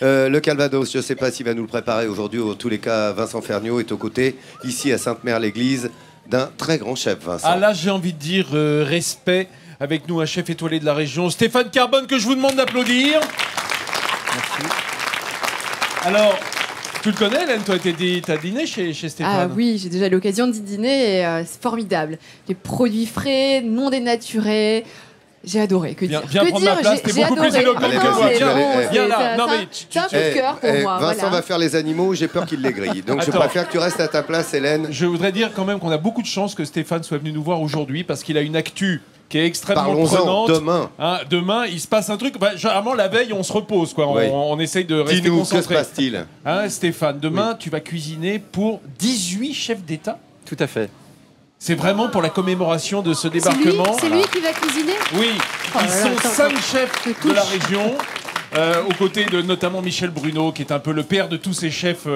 Le Calvados, je ne sais pas s'il va nous le préparer aujourd'hui. En tous les cas, Vincent Ferniaud est aux côtés, ici à Sainte-Mère-l'Église, d'un très grand chef, Vincent. Ah là, j'ai envie de dire respect. Avec nous, un chef étoilé de la région, Stéphane Carbone, que je vous demande d'applaudir. Merci. Alors, tu le connais, Hélène? Toi, t'as dîné chez Stéphane? Ah oui, j'ai déjà eu l'occasion d'y dîner et c'est formidable. Les produits frais, non dénaturés. J'ai adoré. Que dire? Viens prendre ma place, t'es beaucoup plus éloquent que moi. Viens là. C'est un coup de cœur pour moi. Vincent va faire les animaux, j'ai peur qu'il les grille. Donc je préfère que tu restes à ta place, Hélène. Je voudrais dire quand même qu'on a beaucoup de chance que Stéphane soit venu nous voir aujourd'hui parce qu'il a une actu qui est extrêmement prenante. Demain. Hein, demain, il se passe un truc. Enfin, généralement, la veille, on se repose, quoi. Oui. On essaye de rester concentré. Que se passe-t-il? Hein, Stéphane, demain, tu vas cuisiner pour 18 chefs d'État. Tout à fait. C'est vraiment pour la commémoration de ce débarquement. C'est lui qui va cuisiner? Oui, ils sont 5 chefs de la région. Aux côtés de notamment Michel Bruno, qui est un peu le père de tous ces chefs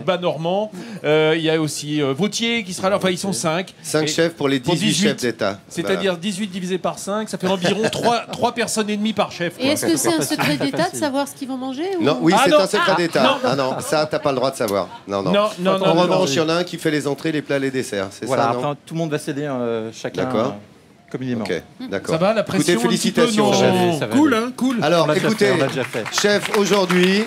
bas normands. Il y a aussi Vautier qui sera là. Enfin, ils sont 5. 5 chefs pour les 18 chefs d'État. C'est-à-dire 18 divisé par 5, ça fait environ 3 personnes et demie par chef. Et est-ce que c'est un secret d'État de savoir ce qu'ils vont manger ou... Non, oui, c'est un secret d'État. Ah non, ça, t'as pas le droit de savoir. Non. En revanche, il y en a un qui fait les entrées, les plats, les desserts. C'est ça, non? Tout le monde va céder chacun. D'accord. Communément. Ok, d'accord. Ça va, la pression? Écoutez, félicitations, chef. Cool, hein, cool. Alors, écoutez, chef, aujourd'hui,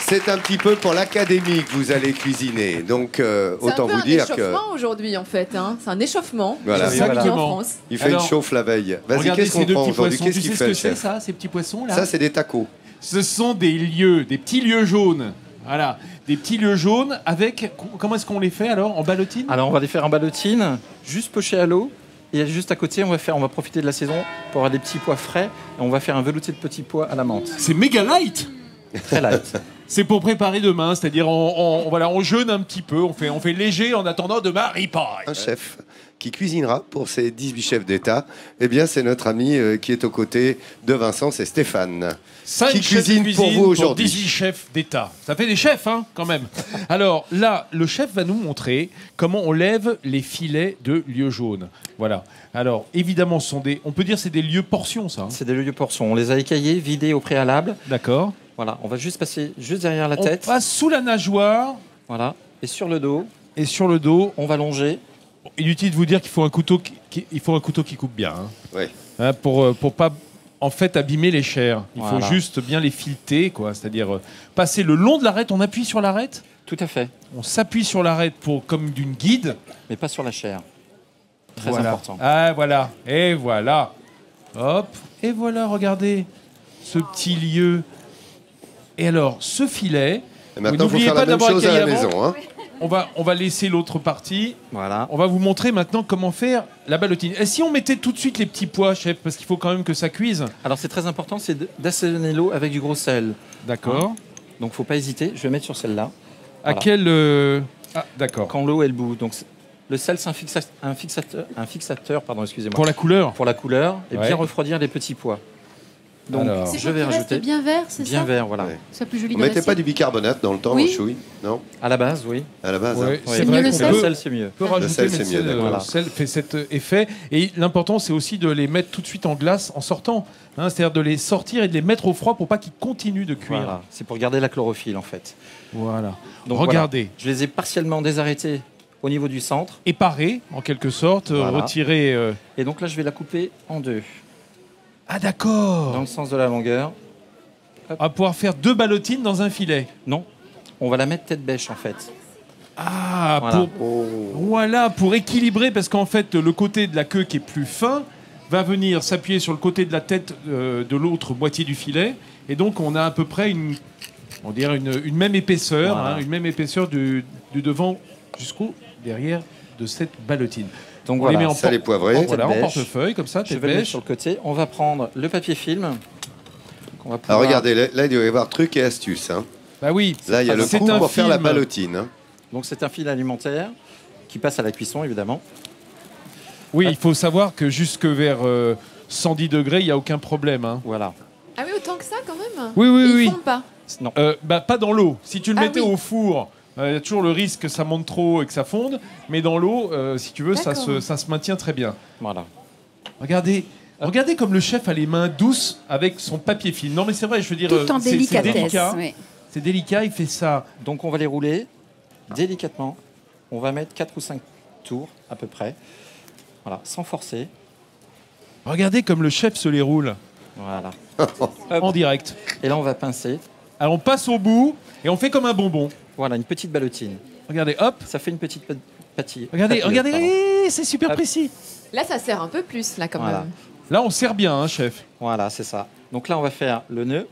c'est un petit peu pour l'académie que vous allez cuisiner. Donc, autant vous dire que... C'est un peu un échauffement aujourd'hui, en fait. Hein. C'est un échauffement. Voilà. En France. Il fait une chauffe la veille. Vas-y, qu'est-ce qu'on prend aujourd'hui? Qu'est-ce qu'il fait, le chef? Ça, ces petits poissons, là? Ça, c'est des tacos. Ce sont des petits lieux jaunes. Voilà, des petits lieux jaunes avec... Comment est-ce qu'on les fait, alors? En ballotine? Alors, on va les faire en ballotine, juste pochés à l'eau. Et juste à côté, on va profiter de la saison pour avoir des petits pois frais. Et on va faire un velouté de petits pois à la menthe. C'est méga light. Très light. C'est pour préparer demain, c'est-à-dire on jeûne un petit peu, on fait léger en attendant demain ripaille. Un chef qui cuisinera pour ces 18 chefs d'État, eh bien c'est notre ami qui est aux côtés de Vincent, c'est Stéphane. 5 qui chefs cuisine pour vous aujourd'hui. 18 chefs d'État. Ça fait des chefs, hein, quand même. Alors là, le chef va nous montrer comment on lève les filets de lieux jaunes. Voilà. Alors, évidemment, on peut dire que c'est des lieux portions, ça. Hein. C'est des lieux portions. On les a écaillés, vidés au préalable. D'accord. Voilà, on va juste passer derrière la tête. On passe sous la nageoire. Voilà. Et sur le dos. Et sur le dos. On va longer. Inutile de vous dire qu'il faut un couteau qui coupe bien. Hein. Oui. Hein, pour pas en fait abîmer les chairs. Il voilà. faut juste bien les fileter, quoi. C'est-à-dire passer le long de l'arête. On appuie sur l'arête. Tout à fait. On s'appuie sur l'arête comme d'une guide. Mais pas sur la chair. Très voilà. important. Ah voilà. Et voilà. Hop. Et voilà. Regardez ce petit lieu. Et alors, ce filet. Et maintenant, il faut faire la même chose à la maison. Hein. On va laisser l'autre partie. Voilà. On va vous montrer maintenant comment faire la ballotine. Et si on mettait tout de suite les petits pois, chef, parce qu'il faut quand même que ça cuise. Alors c'est très important, c'est d'assaisonner l'eau avec du gros sel. D'accord. Hein, donc faut pas hésiter. Je vais mettre sur celle-là. À voilà. quel Ah d'accord. Quand l'eau elle bout. Donc le sel c'est un fixateur. Pardon, excusez-moi. Pour la couleur. Pour la couleur et ouais. bien refroidir les petits pois. Donc, je vais rajouter bien vert, c'est ça? Bien vert, voilà. Ouais. C'est plus joli. On mettait pas du bicarbonate dans le temps, oui. Chouille? Non. À la base, oui. À la base. Ouais. Hein. C'est mieux le sel. Le sel, c'est mieux. On peut rajouter, le sel, c'est mieux. Le sel fait cet effet. Et l'important, c'est aussi de les mettre tout de suite en glace en sortant. Hein, c'est-à-dire de les sortir et de les mettre au froid pour pas qu'ils continuent de cuire. Voilà. C'est pour garder la chlorophylle, en fait. Voilà. Donc, regardez. Voilà. Je les ai partiellement désarrêtés au niveau du centre. Éparés, en quelque sorte. Voilà. Retirés. Et donc là, je vais la couper en deux. Ah d'accord. Dans le sens de la longueur. On va pouvoir faire 2 ballotines dans un filet. Non, on va la mettre tête bêche en fait. Ah, voilà. Voilà, pour équilibrer, parce qu'en fait, le côté de la queue qui est plus fin va venir s'appuyer sur le côté de la tête de l'autre moitié du filet. Et donc, on a à peu près une même épaisseur, voilà. hein, une même épaisseur du devant jusqu'au derrière de cette ballotine. Donc on voilà, les met ça les poivrés. en portefeuille, comme ça, je tête vais le mettre bêche. sur le côté. On va prendre le papier film. Pouvoir... Alors regardez, là il doit y avoir trucs et astuces. Hein. Bah oui. Là il y a le coup pour faire la ballotine. Hein. Donc c'est un fil alimentaire qui passe à la cuisson évidemment. Oui, il faut savoir que jusque vers 110 degrés, il n'y a aucun problème. Hein. Voilà. Ah oui, autant que ça quand même? Oui, oui, et oui. Ils fondent pas? Non. Pas dans l'eau. Si tu le mettais oui. au four, il y a toujours le risque que ça monte trop et que ça fonde. Mais dans l'eau, si tu veux, ça se maintient très bien. Voilà. Regardez, Regardez comme le chef a les mains douces avec son papier film. Non, mais c'est vrai, je veux dire, Tout en c'est délicatesse. délicat. Oui. C'est délicat, il fait ça. Donc on va les rouler délicatement. On va mettre 4 ou 5 tours à peu près. Voilà, sans forcer. Regardez comme le chef se les roule Voilà. en direct. Et là, on va pincer. Alors on passe au bout et on fait comme un bonbon. Voilà, une petite ballotine. Regardez, hop. Ça fait une petite pâtille. Regardez, Papillote, regardez, pardon. c'est super Hop. précis. Là, ça sert un peu plus, là, quand Voilà. même. Là, on sert bien, hein, chef. Voilà, c'est ça. Donc là, on va faire le nœud.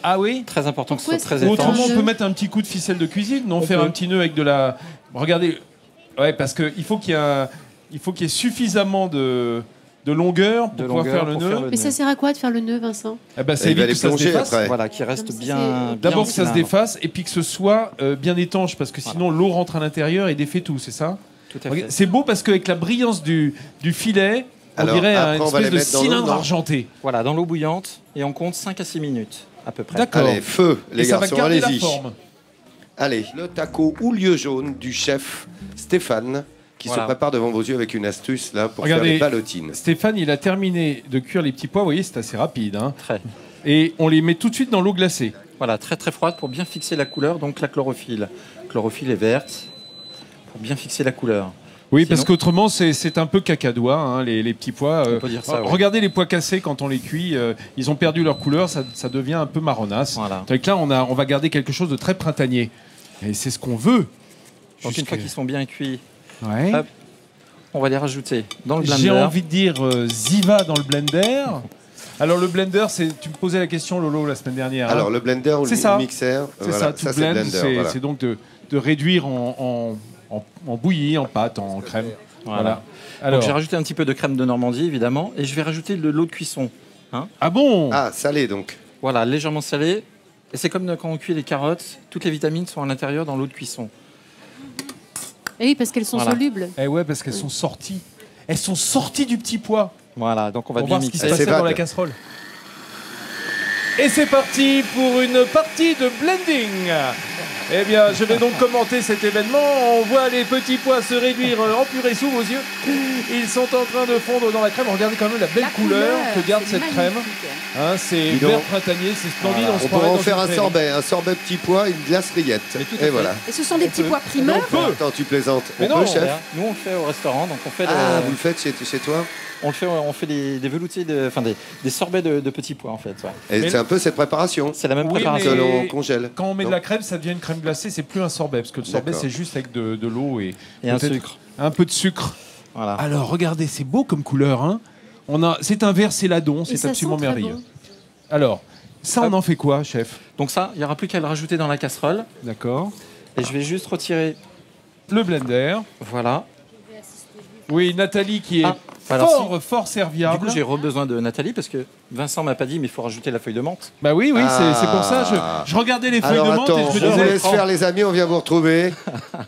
Ah oui. Très important que ce Pourquoi soit très est-ce que- étanche. Autrement, on nœud. peut mettre un petit coup de ficelle de cuisine, non, On faire peut. un petit nœud avec de la. Regardez, ouais, parce que il faut qu'il y ait suffisamment de longueur pour De pouvoir longueur faire le pour nœud. faire le Mais ça sert à quoi de faire le nœud, Vincent? Eh ben, Et ça il va évite les que ça se plonger défasse. après. Voilà, qui reste Non, mais bien. c'est- D'abord bien que ça se cylindre. défasse et puis que ce soit bien étanche parce que sinon l'eau rentre à l'intérieur et défait tout, c'est ça? Tout à Regarde, fait. c'est beau parce qu'avec la brillance du filet, on Alors, dirait après, une on va les espèce de mettre dans l'eau, cylindre non argenté. Voilà, dans l'eau bouillante et on compte 5 à 6 minutes à peu près. D'accord. Allez, feu, Et les ça va garçons, garder la allez-y. forme. Allez, le taco ou lieu jaune du chef Stéphane qui Voilà. se prépare devant vos yeux avec une astuce là pour Regardez. faire les ballotines. Stéphane, il a terminé de cuire les petits pois, vous voyez, c'est assez rapide. Hein. Très. Et on les met tout de suite dans l'eau glacée. Voilà, très très froide pour bien fixer la couleur. Donc la chlorophylle. Chlorophylle est verte pour bien fixer la couleur. Oui, Sinon- parce qu'autrement, c'est un peu cacadois, hein, les petits pois. On peut dire ça, oui. Regardez les pois cassés quand on les cuit, ils ont perdu leur couleur, ça devient un peu marronasse. Voilà. Donc là, on va garder quelque chose de très printanier. Et c'est ce qu'on veut. Donc une fois qu'ils sont bien cuits, Ouais. hop, on va les rajouter dans le J'ai blender. envie de dire Ziva dans le blender. Alors le blender, tu me posais la question, Lolo, la semaine dernière. Alors hein. le blender ou C'est le ça. mixeur, C'est voilà, ça, tout c'est blend, blender. c'est voilà. c'est donc de réduire en bouillie, en pâte, en crème. Voilà. Voilà. Donc Alors, j'ai rajouté un petit peu de crème de Normandie évidemment et je vais rajouter de l'eau de cuisson. ah bon Ah, salé donc. Voilà, légèrement salée. Et c'est comme quand on cuit les carottes, toutes les vitamines sont à l'intérieur dans l'eau de cuisson. Eh oui, parce qu'elles sont Voilà. solubles. Eh ouais, parce qu'elles sont sorties. Elles sont sorties du petit pois. Voilà, donc on va Pour bien voir ce qui se mixer. Elle passait dans la s'évade. casserole. Et c'est parti pour une partie de blending. Eh bien, je vais donc commenter cet événement. On voit les petits pois se réduire en purée sous vos yeux. Ils sont en train de fondre dans la crème. Regardez quand même la belle couleur que garde c'est cette crème. magnifique. Hein, c'est Dis donc. vert printanier, c'est splendide. Voilà. se On croirait pourrait en dans faire une un prairie. sorbet petit pois, une glace rillette. Mais tout à Et fait. voilà. Et ce sont des petits pois primeurs. On peut. Attends, tu plaisantes. Mais On non, peut, chef Nous on le fait au restaurant, donc on fait, Ah, le- vous le faites chez toi on fait des veloutés, enfin des sorbets de petits pois en fait. Ouais. Et Mais c'est un peu cette préparation C'est la même Oui, préparation. que mais- l'on congèle. Quand on met de Non la crème, ça devient une crème glacée. C'est plus un sorbet, parce que le sorbet, D'accord. c'est juste avec de l'eau et Et un peut-être sucre. un peu de sucre. Voilà. Alors, regardez, c'est beau comme couleur. Hein. C'est un vert céladon, Et c'est ça absolument sent très merveilleux. bon. Alors, ça, on Hop. en fait quoi, chef? Donc ça, il n'y aura plus qu'à le rajouter dans la casserole. D'accord. Et je vais juste retirer. Le blender. Voilà. Oui, Nathalie qui est Ah, alors fort Du serviable. coup, j'ai besoin de Nathalie parce que Vincent m'a pas dit, mais il faut rajouter la feuille de menthe. Bah oui, c'est pour ça. Ah. Je regardais les feuilles Alors de menthe attends, et je me on vous disais. laisse faire les amis, on vient vous retrouver.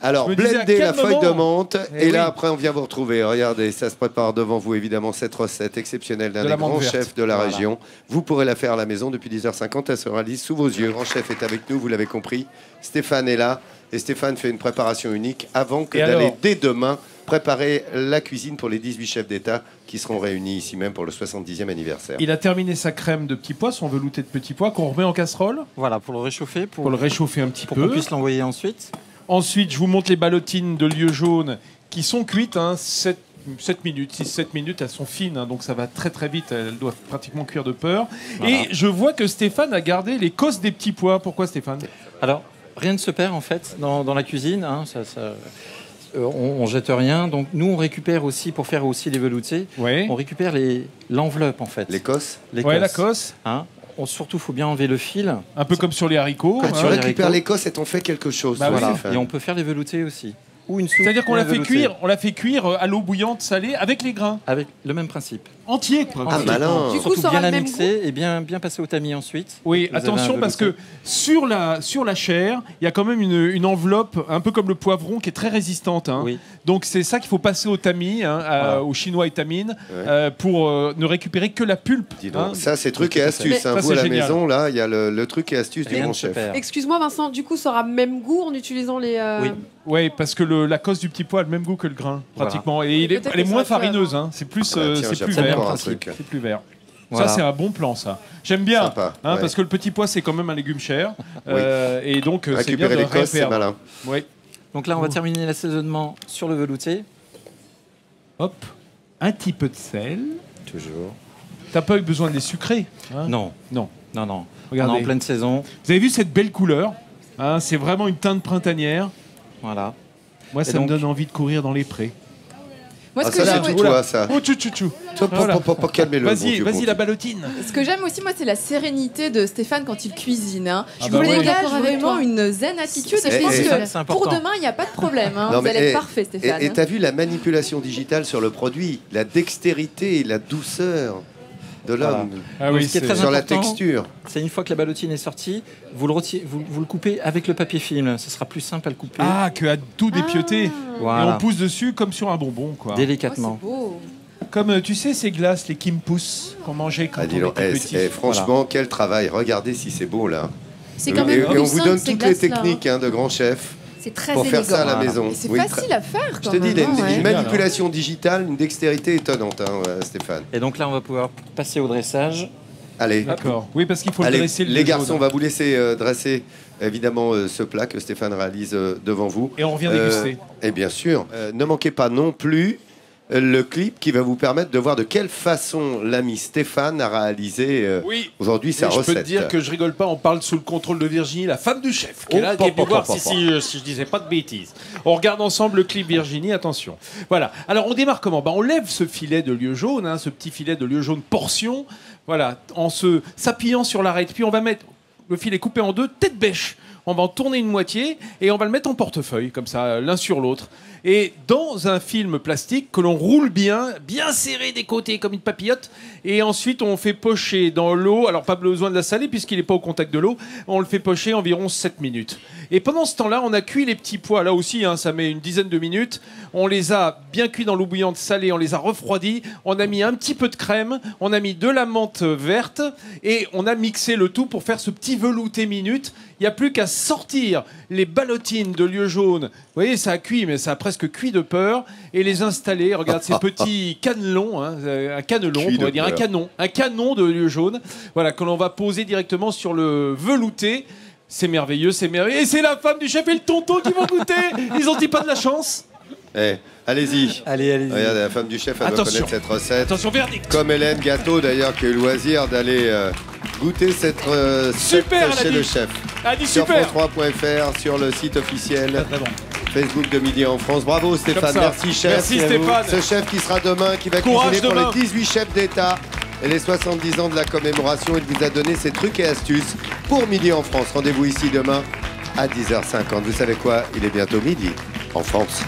Alors, Je me disais, à blender quel la feuille de moment menthe Eh et là oui. après on vient vous retrouver. Regardez, ça se prépare devant vous évidemment cette recette exceptionnelle d'un De des la menthe grands verte. chefs de la Voilà. région. Vous pourrez la faire à la maison depuis 10h50, elle sera lisse sous vos yeux. Le grand chef est avec nous, vous l'avez compris. Stéphane est là et Stéphane fait une préparation unique avant que Et d'aller alors dès demain préparer la cuisine pour les 18 chefs d'État qui seront réunis ici même pour le 70e anniversaire. Il a terminé sa crème de petits pois, son velouté de petits pois, qu'on remet en casserole Voilà, pour le réchauffer, pour le réchauffer un petit pour qu'on peu. puisse l'envoyer ensuite. Ensuite, je vous montre les ballotines de lieu jaune qui sont cuites, 7 minutes, 6-7 minutes, elles sont fines, hein, donc ça va très très vite, elles doivent pratiquement cuire de peur. Voilà. Et je vois que Stéphane a gardé les cosses des petits pois. Pourquoi Stéphane? Alors, rien ne se perd en fait dans la cuisine. Hein, on jette rien. Donc nous, on récupère aussi, pour faire aussi les veloutés, Oui. on récupère l'enveloppe en fait. L'Écosse Ouais, la cosse, Hein. Surtout, il faut bien enlever le fil. un peu comme sur les haricots. Quand hein. tu les récupères haricots. l'Écosse et t'en fais quelque chose. Bah oui. toi, Voilà. Stéphane. Et on peut faire les veloutés aussi. Ou une soupe. C'est-à-dire qu'on ou l'a un fait velouté. cuire, à l'eau bouillante salée avec les grains Avec le même principe. entiers. quoi. Ah, malin. Du coup, Surtout ça aura bien le la même mixer et bien passer au tamis ensuite. Oui, Vous avez attention un parce que velouté. sur la chair, il y a quand même une enveloppe, un peu comme le poivron, qui est très résistante. Hein. Oui. Donc c'est ça qu'il faut passer au tamis, Voilà. au chinois étamine, Ouais. pour ne récupérer que la pulpe. Dis donc, hein. ça c'est truc et astuce. Mais- hein. Ça, Vous à c'est la génial. maison, là, il y a le truc et astuce du Rien grand ne se chef. perd. Excuse-moi, Vincent, du coup, ça aura même goût en utilisant les. Oui. Ouais, parce que la cosse du petit pois a le même goût que le grain, pratiquement. Et Peut-être elle est que moins ça va farineuse, hein. C'est plus, Ah bah tiens, c'est plus j'apprends vert. un truc. C'est plus vert. Voilà. Ça, c'est un bon plan, ça. J'aime bien, Sympa, hein, ouais. parce que le petit pois, c'est quand même un légume cher. Et donc, c'est bien Récupérer de les rien cosses, c'est perdre. malin. Ouais. Donc là, on va terminer l'assaisonnement sur le velouté. Hop, un petit peu de sel. Toujours. T'as pas eu besoin de les sucrer, hein? Non, Non. non, non. Regardez. On est en pleine saison. Vous avez vu cette belle couleur, hein? C'est vraiment une teinte printanière. Voilà. Moi, Et ça donc- me donne envie de courir dans les prés. Moi, Ah, ce que ça, j'aime c'est tout toi, ça. Oh, tchou, tchou, tchou. Voilà. Calmez-le. Vas-y, bon vas-y, Dieu, la ballotine. ce que j'aime aussi, moi, c'est la sérénité de Stéphane quand il cuisine. Hein. Ah Il bah vous ouais. dégage D'accord avec vraiment toi. une zen attitude. Et C'est- je pense et- que c'est important. pour demain, il n'y a pas de problème. Hein. Non, Vous mais, allez être et- parfait, Stéphane. Et t'as vu la manipulation digitale sur le produit, la dextérité et la douceur de l'homme Ah Donc, oui, ce qui est c'est- très sur la important, texture. C'est une fois que la ballotine est sortie, vous le coupez avec le papier film. Ce sera plus simple à le couper Ah, que à tout dépioter. Ah. Et Voilà. on pousse dessus comme sur un bonbon, quoi. Oh, délicatement. c'est beau. Comme, tu sais, ces glaces, les Kim Pousse, qu'on mangeait quand Ah, dis on donc, était eh, petit. franchement, quel travail. Regardez si c'est beau là. C'est Et, quand même et plus on vous simple, donne ces toutes les glaces-là, hein. techniques de grands chefs C'est très pour faire ça à la Voilà. maison. Et c'est Oui, facile à faire. Je Quand te dis, il y a même, une, hein, une ouais. manipulation digitale, une dextérité étonnante, Stéphane. Et donc là, on va pouvoir passer au dressage. Allez, D'accord. Oui, parce qu'il faut le allez dresser le les jaune. garçons, on va vous laisser dresser évidemment ce plat que Stéphane réalise devant vous. Et on revient déguster. Et bien sûr, ne manquez pas non plus le clip qui va vous permettre de voir de quelle façon l'ami Stéphane a réalisé Oui. aujourd'hui sa Et je recette. peux te dire que je rigole pas, on parle sous le contrôle de Virginie, la femme du chef, qui est Oh, là, qui est venue voir papa. si je disais pas de bêtises. On regarde ensemble le clip Virginie, attention. Voilà. Alors on démarre comment ? On lève ce filet de lieu jaune, ce petit filet de lieu jaune portion, voilà, en s'appuyant sur l'arête. Puis on va mettre le filet coupé en deux, tête bêche. On va en tourner une moitié et on va le mettre en portefeuille, comme ça, l'un sur l'autre. Et dans un film plastique que l'on roule bien serré des côtés comme une papillote. Et ensuite, on fait pocher dans l'eau. Alors, pas besoin de la saler puisqu'il n'est pas au contact de l'eau. On le fait pocher environ 7 minutes. Et pendant ce temps-là, on a cuit les petits pois. Là aussi, ça met une dizaine de minutes. On les a bien cuits dans l'eau bouillante salée. On les a refroidis. On a mis un petit peu de crème. On a mis de la menthe verte. Et on a mixé le tout pour faire ce petit velouté minute. Il n'y a plus qu'à sortir les ballotines de lieu jaune. Vous voyez, ça a cuit, mais ça a presque cuit de peur. Et les installer. Regarde ces petits cannelons. Un cannelon, Cuit on pourrait de dire un peur. canon. Un canon de lieu jaune. Voilà, que l'on va poser directement sur le velouté. C'est merveilleux, c'est merveilleux. Et c'est la femme du chef et le tonton qui vont goûter. Ils ont dit pas de la chance. Eh, allez-y. Allez. Regardez, la femme du chef, elle doit Attention. connaître cette recette. Attention, verdict. Comme Hélène Gâteau, d'ailleurs, qui a eu le loisir d'aller goûter cette recette Super, elle a chez dit. le chef. Ah, dit Sur super. France3.fr, sur le site officiel Très bon. Facebook de Midi en France. Bravo Stéphane, Comme ça. merci chef. Merci, Stéphane. Ce chef qui sera demain, qui va Courage cuisiner pour demain. les 18 chefs d'État et les 70 ans de la commémoration. Il vous a donné ses trucs et astuces pour Midi en France. Rendez-vous ici demain à 10h50. Vous savez quoi ? Il est bientôt midi en France.